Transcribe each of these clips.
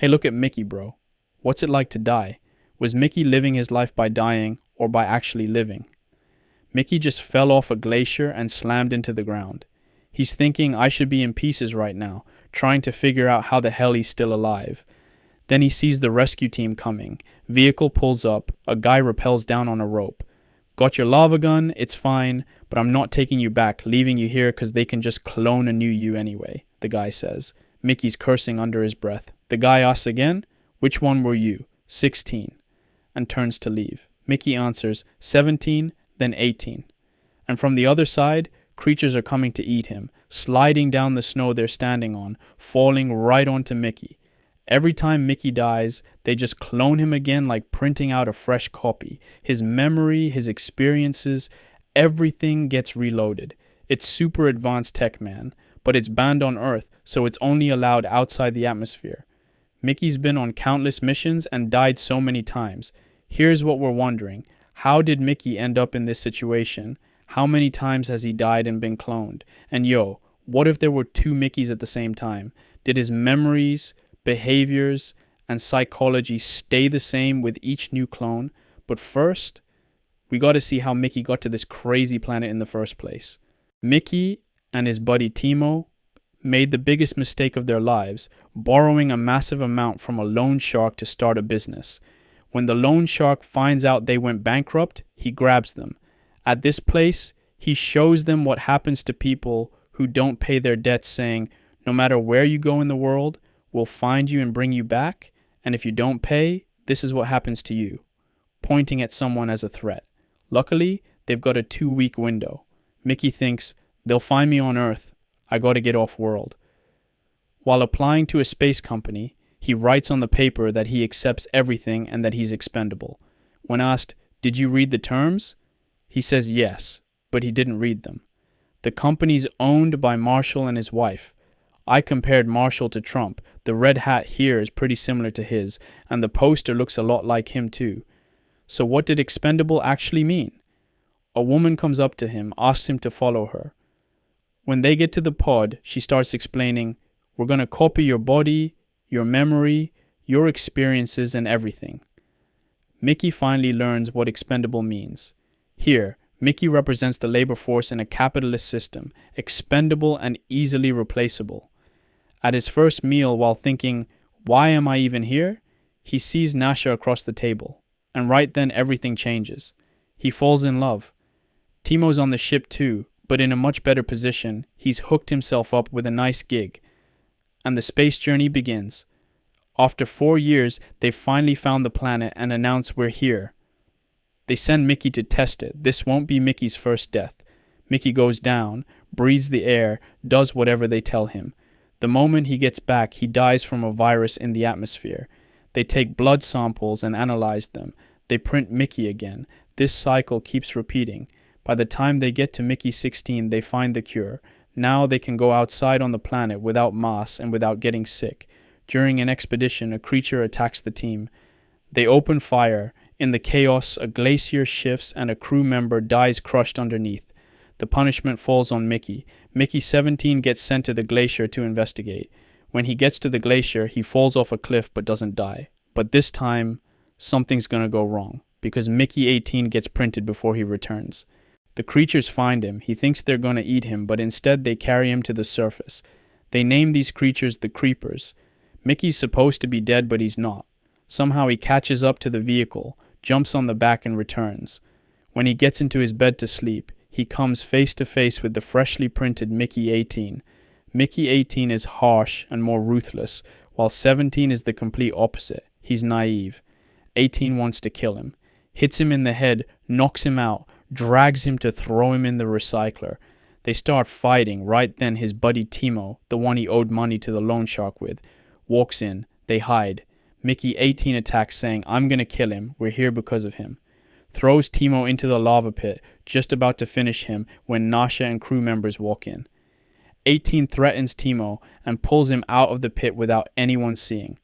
Hey, look at Mickey, bro. What's it like to die? Was Mickey living his life by dying or by actually living? Mickey just fell off a glacier and slammed into the ground. He's thinking I should be in pieces right now, trying to figure out how the hell he's still alive. Then he sees the rescue team coming. Vehicle pulls up, a guy rappels down on a rope. Got your lava gun? It's fine, but I'm not taking you back, leaving you here because they can just clone a new you anyway, the guy says. Mickey's cursing under his breath. The guy asks again, which one were you? 16. And turns to leave. Mickey answers, 17, then 18. And from the other side, creatures are coming to eat him, sliding down the snow they're standing on, falling right onto Mickey. Every time Mickey dies, they just clone him again like printing out a fresh copy. His memory, his experiences, everything gets reloaded. It's super advanced tech, man, but it's banned on Earth, so it's only allowed outside the atmosphere. Mickey's been on countless missions and died so many times. Here's what we're wondering. How did Mickey end up in this situation? How many times has he died and been cloned? And yo, what if there were two Mickeys at the same time? Did his memories, behaviors, and psychology stay the same with each new clone? But first, we got to see how Mickey got to this crazy planet in the first place. Mickey and his buddy Timo made the biggest mistake of their lives, borrowing a massive amount from a loan shark to start a business. When the loan shark finds out they went bankrupt, he grabs them. At this place, he shows them what happens to people who don't pay their debts, saying, no matter where you go in the world, we'll find you and bring you back, and if you don't pay, this is what happens to you, pointing at someone as a threat. Luckily, they've got a 2-week window. Mickey thinks, they'll find me on Earth. I gotta get off world. While applying to a space company, he writes on the paper that he accepts everything and that he's expendable. When asked, did you read the terms? He says yes, but he didn't read them. The company's owned by Marshall and his wife. I compared Marshall to Trump. The red hat here is pretty similar to his, and the poster looks a lot like him too. So what did expendable actually mean? A woman comes up to him, asks him to follow her. When they get to the pod, she starts explaining, we're going to copy your body, your memory, your experiences, and everything. Mickey finally learns what expendable means. Here, Mickey represents the labor force in a capitalist system, expendable and easily replaceable. At his first meal, while thinking, why am I even here? He sees Nasha across the table, and right then everything changes. He falls in love. Timo's on the ship too, but in a much better position. He's hooked himself up with a nice gig. And the space journey begins. After 4 years, they've finally found the planet and announce we're here. They send Mickey to test it. This won't be Mickey's first death. Mickey goes down, breathes the air, does whatever they tell him. The moment he gets back, he dies from a virus in the atmosphere. They take blood samples and analyze them. They print Mickey again. This cycle keeps repeating. By the time they get to Mickey 16, they find the cure. Now they can go outside on the planet without masks and without getting sick. During an expedition, a creature attacks the team. They open fire. In the chaos, a glacier shifts and a crew member dies crushed underneath. The punishment falls on Mickey. Mickey 17 gets sent to the glacier to investigate. When he gets to the glacier, he falls off a cliff but doesn't die. But this time, something's gonna go wrong, because Mickey 18 gets printed before he returns. The creatures find him. He thinks they're gonna eat him, but instead they carry him to the surface. They name these creatures the Creepers. Mickey's supposed to be dead, but he's not. Somehow he catches up to the vehicle, jumps on the back and returns. When he gets into his bed to sleep, he comes face to face with the freshly printed Mickey 18. Mickey 18 is harsh and more ruthless, while 17 is the complete opposite. He's naive. 18 wants to kill him, hits him in the head, knocks him out, drags him to throw him in the recycler. They start fighting. Right then his buddy Timo, the one he owed money to the loan shark with, walks in. They hide. Mickey 18 attacks, saying, I'm gonna kill him, we're here because of him. Throws Timo into the lava pit, just about to finish him when Nasha and crew members walk in. 18 threatens Timo and pulls him out of the pit without anyone seeing.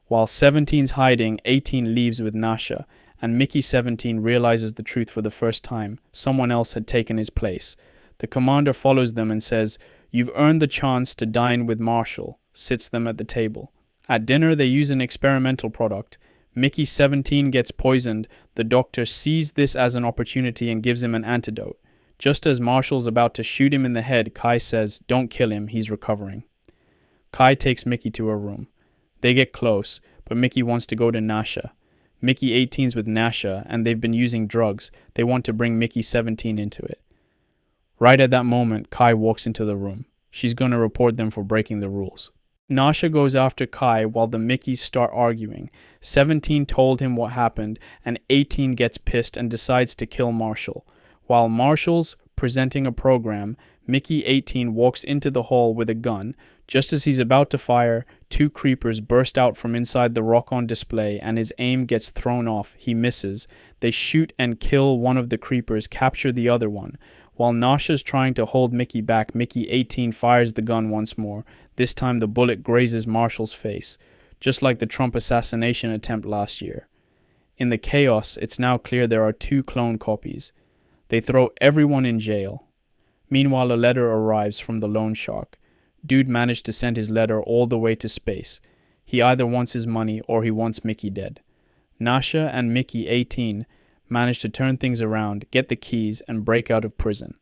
While 17's hiding, 18 leaves with Nasha, and Mickey 17 realizes the truth for the first time. Someone else had taken his place. The commander follows them and says, you've earned the chance to dine with Marshall, sits them at the table. At dinner, they use an experimental product. Mickey 17 gets poisoned. The doctor sees this as an opportunity and gives him an antidote. Just as Marshall's about to shoot him in the head, Kai says, "Don't kill him, he's recovering." Kai takes Mickey to her room. They get close, but Mickey wants to go to Nasha. Mickey 18's with Nasha, and they've been using drugs. They want to bring Mickey 17 into it. Right at that moment, Kai walks into the room. She's going to report them for breaking the rules. Nasha goes after Kai while the Mickeys start arguing. 17 told him what happened, and 18 gets pissed and decides to kill Marshall. While Marshall's presenting a program, Mickey 18 walks into the hall with a gun. Just as he's about to fire, two creepers burst out from inside the rock on display, and his aim gets thrown off. He misses. They shoot and kill one of the creepers, capture the other one. While Nasha's trying to hold Mickey back, Mickey 18 fires the gun once more. This time the bullet grazes Marshall's face, just like the Trump assassination attempt last year. In the chaos, it's now clear there are two clone copies. They throw everyone in jail. Meanwhile, a letter arrives from the loan shark. Dude managed to send his letter all the way to space. He either wants his money or he wants Mickey dead. Nasha and Mickey 18 manage to turn things around, get the keys, and break out of prison.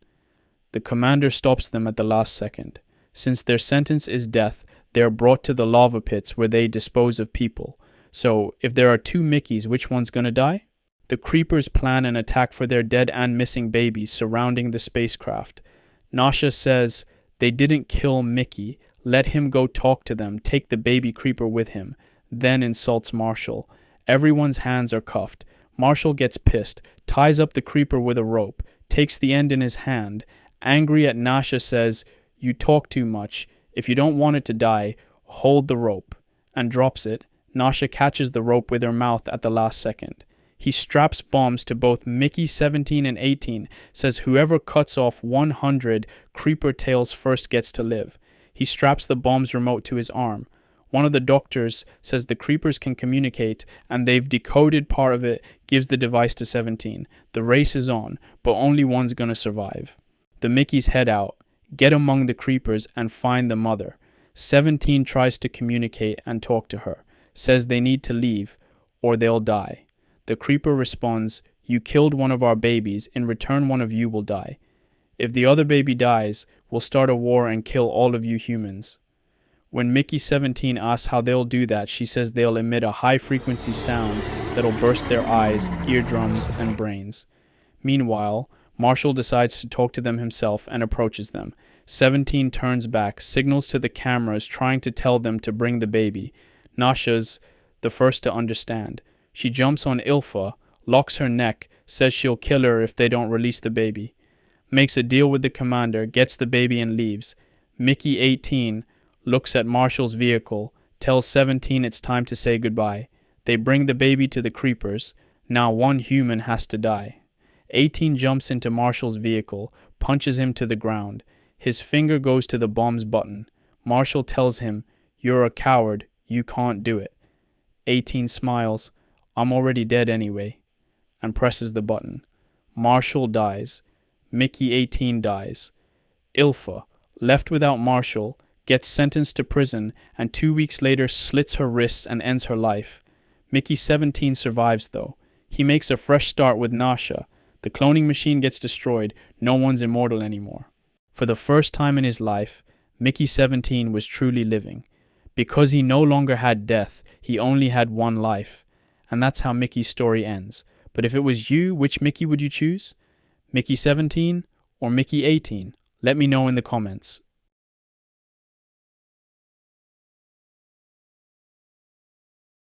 The commander stops them at the last second. Since their sentence is death, they are brought to the lava pits where they dispose of people. So, if there are two Mickeys, which one's gonna die? The creepers plan an attack for their dead and missing babies surrounding the spacecraft. Nasha says they didn't kill Mickey, let him go talk to them, take the baby creeper with him, then insults Marshall. Everyone's hands are cuffed. Marshall gets pissed, ties up the creeper with a rope, takes the end in his hand. Angry at Nasha says, "You talk too much. If you don't want it to die, hold the rope," and drops it. Nasha catches the rope with her mouth at the last second. He straps bombs to both Mickey 17 and 18, says whoever cuts off 100 creeper tails first gets to live. He straps the bomb's remote to his arm. One of the doctors says the creepers can communicate, and they've decoded part of it, gives the device to 17. The race is on, but only one's gonna survive. The Mickeys head out, get among the creepers, and find the mother. 17 tries to communicate and talk to her, says they need to leave, or they'll die. The creeper responds, "You killed one of our babies, in return one of you will die. If the other baby dies, we'll start a war and kill all of you humans." When Mickey 17 asks how they'll do that, she says they'll emit a high-frequency sound that'll burst their eyes, eardrums, and brains. Meanwhile, Marshall decides to talk to them himself and approaches them. 17 turns back, signals to the cameras, trying to tell them to bring the baby. Nasha's the first to understand. She jumps on Ilfa, locks her neck, says she'll kill her if they don't release the baby. Makes a deal with the commander, gets the baby and leaves. Mickey 18 looks at Marshall's vehicle, tells 17 it's time to say goodbye. They bring the baby to the creepers. Now one human has to die. 18 jumps into Marshall's vehicle, punches him to the ground. His finger goes to the bomb's button. Marshall tells him, "You're a coward, you can't do it." 18 smiles, "I'm already dead anyway," and presses the button. Marshall dies. Mickey 18 dies. Ilfa, left without Marshall, gets sentenced to prison, and 2 weeks later slits her wrists and ends her life. Mickey 17 survives though. He makes a fresh start with Nasha. The cloning machine gets destroyed. No one's immortal anymore. For the first time in his life, Mickey 17 was truly living. Because he no longer had death, he only had one life. And that's how Mickey's story ends. But if it was you, which Mickey would you choose? Mickey 17 or Mickey 18? Let me know in the comments.